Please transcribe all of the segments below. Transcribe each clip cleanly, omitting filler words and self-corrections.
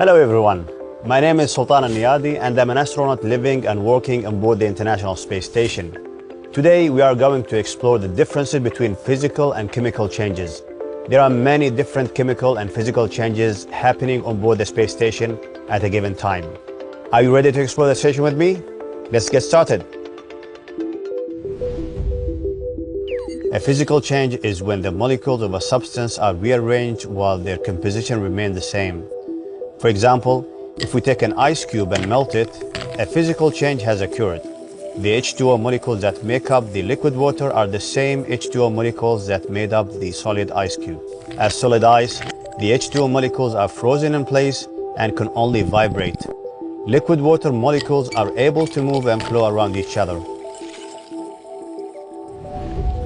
Hello everyone, my name is Sultan Al-Niyadi and I'm an astronaut living and working on board the International Space Station. Today we are going to explore the differences between physical and chemical changes. There are many different chemical and physical changes happening on board the space station at a given time. Are you ready to explore the station with me? Let's get started. A physical change is when the molecules of a substance are rearranged while their composition remains the same. For example, if we take an ice cube and melt it, a physical change has occurred. The H2O molecules that make up the liquid water are the same H2O molecules that made up the solid ice cube. As solid ice, the H2O molecules are frozen in place and can only vibrate. Liquid water molecules are able to move and flow around each other.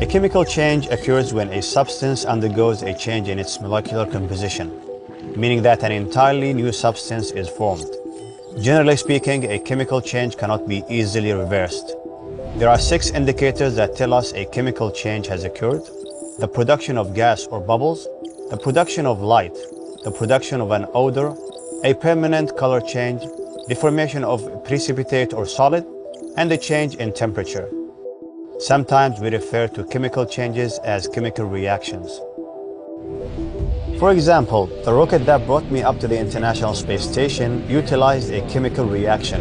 A chemical change occurs when a substance undergoes a change in its molecular composition, meaning that an entirely new substance is formed. Generally speaking, a chemical change cannot be easily reversed. There are 6 indicators that tell us a chemical change has occurred: the production of gas or bubbles, the production of light, the production of an odor, a permanent color change, the formation of precipitate or solid, and a change in temperature. Sometimes we refer to chemical changes as chemical reactions. For example, the rocket that brought me up to the International Space Station utilized a chemical reaction.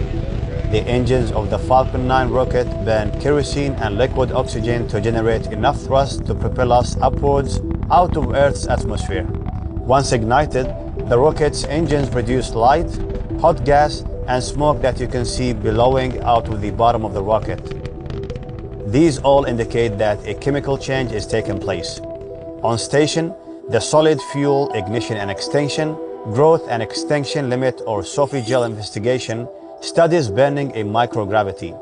The engines of the Falcon 9 rocket burned kerosene and liquid oxygen to generate enough thrust to propel us upwards out of Earth's atmosphere. Once ignited, the rocket's engines produced light, hot gas, and smoke that you can see billowing out of the bottom of the rocket. These all indicate that a chemical change is taking place. On station, the solid fuel ignition and extinction, growth and extinction limit or sophie-gel investigation studies burning in microgravity.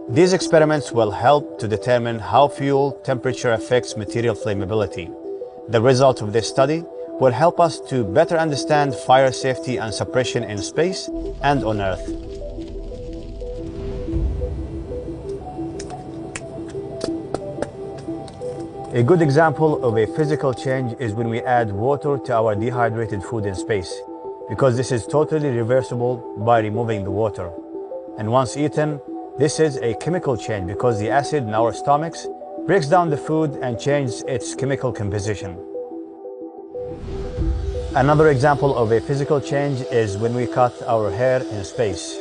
These experiments will help to determine how fuel temperature affects material flammability. The results of this study will help us to better understand fire safety and suppression in space and on Earth. A good example of a physical change is when we add water to our dehydrated food in space, because this is totally reversible by removing the water. And once eaten, this is a chemical change because the acid in our stomachs breaks down the food and changes its chemical composition. Another example of a physical change is when we cut our hair in space.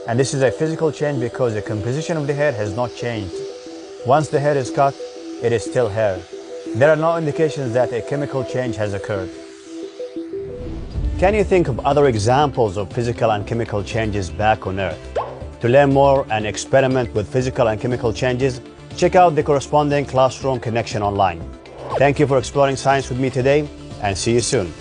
And this is a physical change because the composition of the hair has not changed. Once the hair is cut, it is still hair. There are no indications that a chemical change has occurred. Can you think of other examples of physical and chemical changes back on Earth? To learn more and experiment with physical and chemical changes, check out the corresponding classroom connection online. Thank you for exploring science with me today, and see you soon.